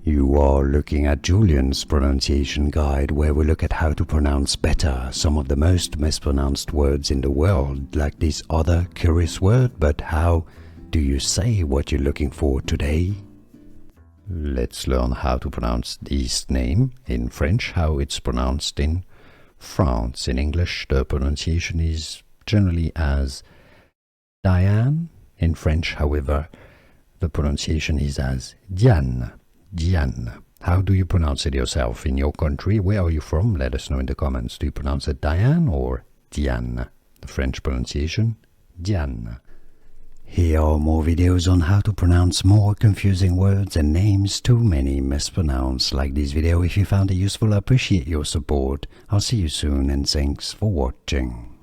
You are looking at Julian's pronunciation guide, where we look at how to pronounce better some of the most mispronounced words in the world, like this other curious word. But how do you say what you're looking for today? Let's learn how to pronounce this name in French, how it's pronounced in France. In English, the pronunciation is generally as Diane. In French, however, the pronunciation is as Dianne. Dianne. How do you pronounce it yourself in your country? Where are you from? Let us know in the comments. Do you pronounce it Diane or Dianne? The French pronunciation, Dianne. Here are more videos on how to pronounce more confusing words and names too many mispronounced. Like this video if you found it useful. I appreciate your support. I'll see you soon and thanks for watching.